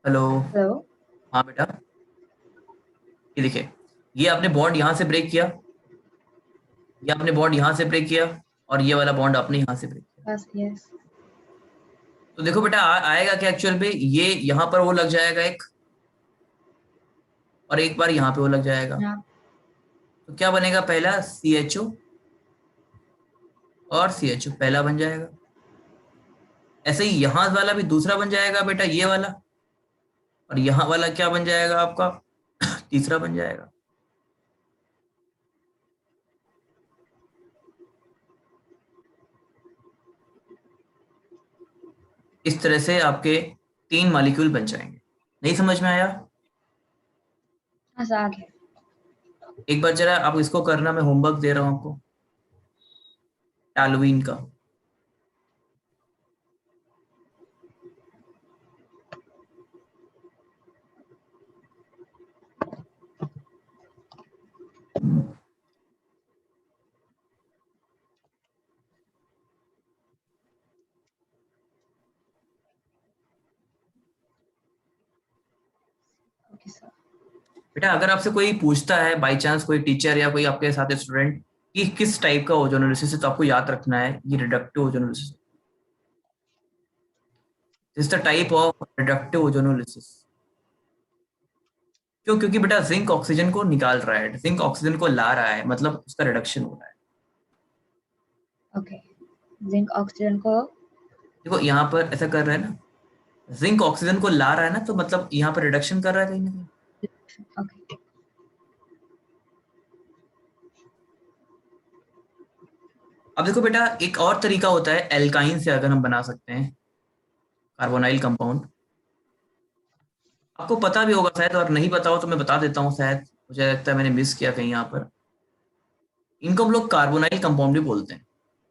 hello. Hello. हाँ बेटा, ये देखिए, ये आपने बॉन्ड यहाँ से ब्रेक किया, ये आपने बॉन्ड यहाँ से ब्रेक किया, और ये वाला बॉन्ड आपने यहाँ से ब्रेक किया। बस यस। तो देखो बेटा आएगा क्या एक्चुअल में, ये यहाँ पर वो लग जाएगा एक, और एक बार यहाँ पे वो लग जाएगा। हाँ। तो क्या बनेगा, पहला CHO और CHO पहला बन जाएगा। ऐसे ही यहाँ वाला भी दूसरा बन जाएगा बेटा, ये वाला, और यहाँ वाला क्या बन जाएगा आपका, तीसरा बन जाएगा। इस तरह से आपके 3 मॉलिक्यूल बन जाएंगे। नहीं समझ में आया? हाँ सर, आ गया। एक बार जरा आप इसको करना, मैं होमवर्क दे रहा हूँ आपको, टॉलुइन का। Okay sir. बेटा अगर आपसे कोई पूछता है बाय चांस, कोई टीचर या कोई आपके साथ स्टूडेंट, कि किस टाइप का ओजोनोलिसिस है, तो आपको याद रखना है ये reductive ozonolysis. This the type of reductive ozonolysis. क्यों? क्योंकि बेटा जिंक ऑक्सीजन को निकाल रहा है, जिंक ऑक्सीजन को ला रहा है, मतलब उसका रिडक्शन हो रहा है। ओके। जिंक ऑक्सीजन को। देखो यहाँ पर ऐसा कर रहा है ना, जिंक ऑक्सीजन को ला रहा है ना, तो मतलब यहाँ पर रिडक्शन कर रहा है कहीं ना कहीं। ओके। अब देखो बेटा, एक और तरीका होता है एल्काइन से अगर हम बना सकते हैं कार्बोनाइल कंपाउंड। आपको पता भी होगा शायद, और नहीं पता हो तो मैं बता देता हूँ, शायद मुझे लगता है मैंने मिस किया कहीं यहाँ पर। इनको हम लोग कार्बोनाइल कंपाउंड भी बोलते हैं।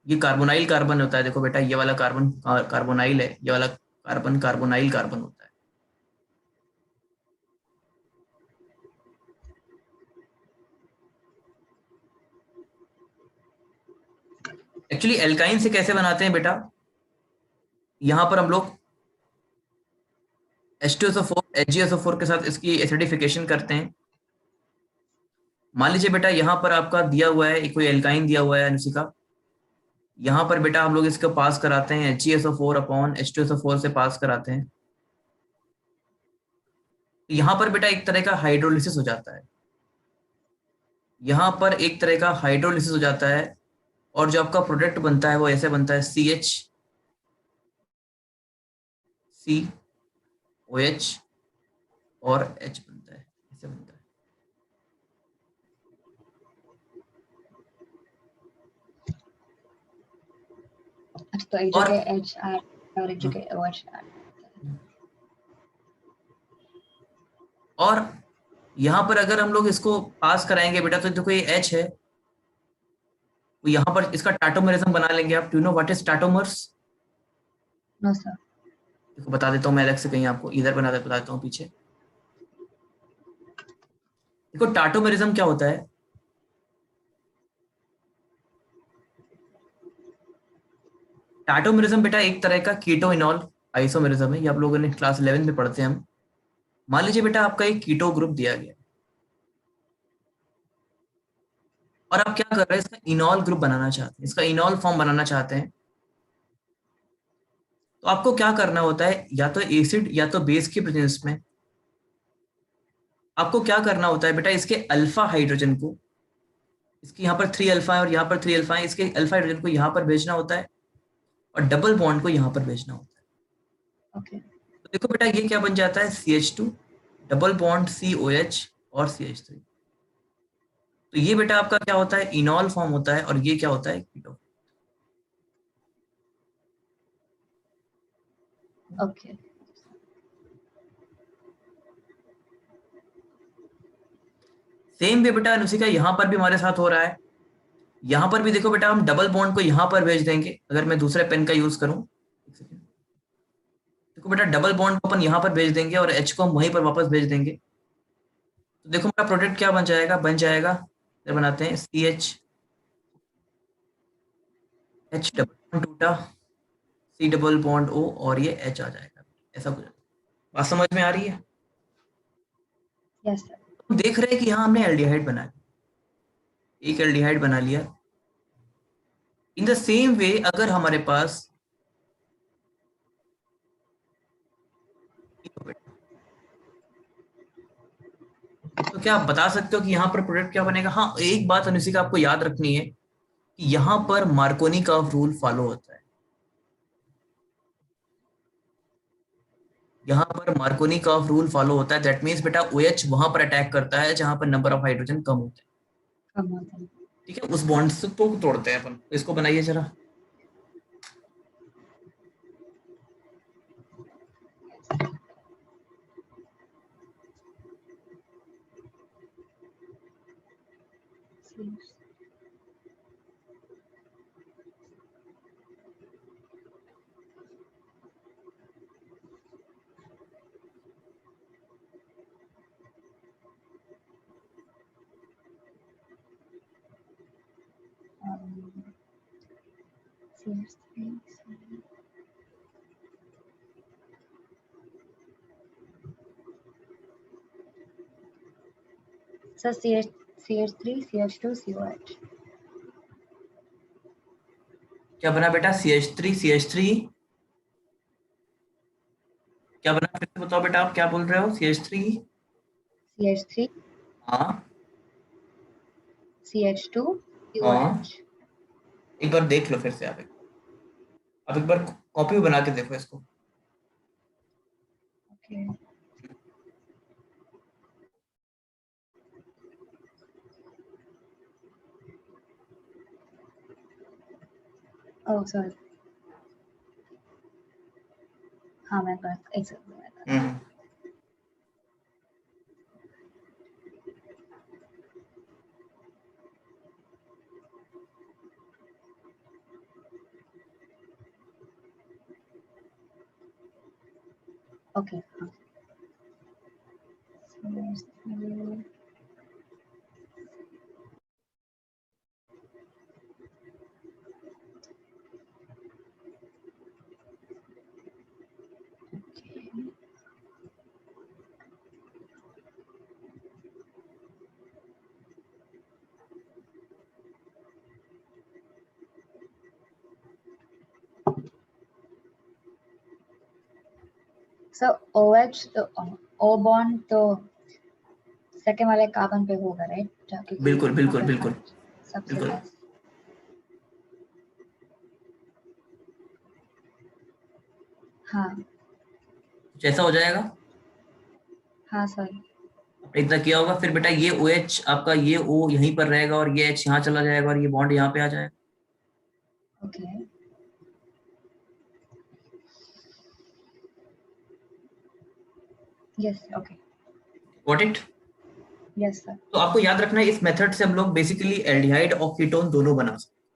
ये कार्बोनाइल कार्बन होता है, देखो बेटा ये वाला कार्बन कार्बोनाइल है, ये वाला कार्बन कार्बोनाइल कार्बन होता है। एक्चुअली एल्काइन से कैसे बनाते हैं बेटा, यहाँ पर हम लोग H2SO4 HgSO4 के साथ इसकी एसिडिफिकेशन करते हैं। मान लीजिए बेटा यहाँ पर आपका दिया हुआ है, कोई एल्काइन दिया हुआ है अनुशिका, यहाँ पर बेटा हम लोग इसको पास कराते हैं HgSO4 अपॉन H2SO4 से पास कराते हैं। तो यहाँ पर बेटा एक तरह का हाइड्रोलिसिस हो जाता है, यहाँ पर एक तरह का हाइड्रोलिसिस हो जाता है, और जो आपका प्रोडक्ट बनता है वो ऐसे बनता है CH COH और H बनता है, ऐसे बनता है। अच्छा, तो एक और जगह एच आर और एक जगह ओ एच आर। और यहाँ पर अगर हम लोग इसको पास कराएंगे बेटा, तो देखो ये H है, तो यहाँ पर इसका टाटोमरिज्म बना लेंगे आप। Do know what is tautomers? No sir. देखो बता देता हूँ मैं अलग से, कहीं आपको इधर बता देता हूँ पीछे। देखो टाटोमरिज्म क्या होता है, टाटोमरिज्म बेटा एक तरह का कीटोइनॉल आइसोमेरिज्म है, ये आप लोगों ने क्लास 11 में पढ़ते हैं हम। मान लीजिए बेटा आपका एक कीटो ग्रुप दिया गया, और आप क्या कर रहे हैं, इसका इनॉल ग्रुप बनाना चाहते हैं, इसका इनॉल फॉर्म बनाना चाहते हैं। तो आपको क्या करना होता है, या तो एसिड या तो बेस की प्रेजेंस में आपको क्या करना होता है बेटा, इसके अल्फा हाइड्रोजन को, इसके यहाँ पर 3 अल्फा है और यहाँ पर 3 अल्फा है, इसके अल्फा हाइड्रोजन को यहाँ पर भेजना होता है, और डबल बॉन्ड को यहाँ पर भेजना होता है। ओके। तो देखो बेटा ये क्या बन जाता है, CH2 डबल बॉन्ड COH और CH3। तो ये बेटा आपका क्या होता है, इनॉल फॉर्म होता है, और ये क्या होता है, कीटो। ओके। सेम वे बेटा अनुशिका यहाँ पर भी हमारे साथ हो रहा है। यहाँ पर भी देखो बेटा हम डबल बॉन्ड को यहाँ पर भेज देंगे, अगर मैं दूसरे पेन का यूज करूं। तो देखो बेटा डबल बॉन्ड को अपन यहाँ पर भेज देंगे और H को हम वहीं पर वापस भेज देंगे, तो देखो मेरा प्रोडक्ट क्या बन जाएगा, फिर बनाते हैं CH H डबल बॉन्ड टूटा, C डबल बॉन्ड O और ये H आ जाएगा, ऐसा कुछ। बात समझ में आ रही है? Yes, sir. हम देख रहे हैं कि यहाँ हमने एल्डिहाइड बना लिया, एक एल्डिहाइड बना लिया। इन द सेम वे अगर हमारे पास तो क्या आप बता सकते हो कि यहाँ पर प्रोडक्ट क्या बनेगा? हाँ, एक बात अनुष्का आपको याद रखनी है कि यहाँ पर मार्कोनी का रूल फॉलो होता है। यहाँ पर मार्कोनी का रूल फॉलो होता है, दैट मीन्स बेटा OH वहां पर अटैक करता है जहां पर नंबर ऑफ हाइड्रोजन कम होते हैं। कम होता है। ठीक है, उस बॉन्ड से तो तोड़ते हैं अपन। तो इसको बनाइए जरा। CH3. So CH3, CH2, COH. क्या बना बेटा? CH3 क्या बना? फिर से बताओ बेटा, आप क्या बोल रहे हो? CH3 CH3, हाँ CH2, हाँ, COH. एक बार देख लो फिर से आप एक बार कॉपी बना के देखो इसको। Okay. Oh, sorry. हाँ मैं कर exactly. Okay. CH3. So OH तो O bond तो सेकेंड वाले कार्बन पे होगा, राइट? बिल्कुल बिल्कुल बिल्कुल सबसे बिल्कुल। पास। हाँ कुछ ऐसा हो जाएगा। हाँ सर। आपने इतना किया होगा, फिर बेटा ये OH आपका, ये O यहीं पर रहेगा और ये H यहाँ चला जाएगा और ये बॉन्ड यहाँ पे आ जाएगा। Okay yes okay got it? Yes sir. तो आपको याद रखना है इस मेथड से हम लोग बेसिकली एल्डिहाइड और कीटोन दोनों बना सकते हैं।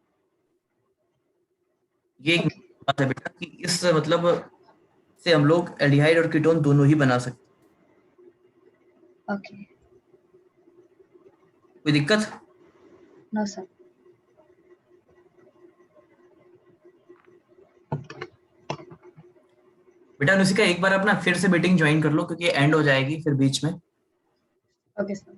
ये एक बात है बेटा कि इस मतलब से हम लोग एल्डिहाइड और कीटोन दोनों ही बना सकते हैं। ओके कोई दिक्कत? No sir. बेटा अनुष्का एक बार अपना फिर से मीटिंग ज्वाइन कर लो क्योंकि एंड हो जाएगी फिर बीच में। Okay sir.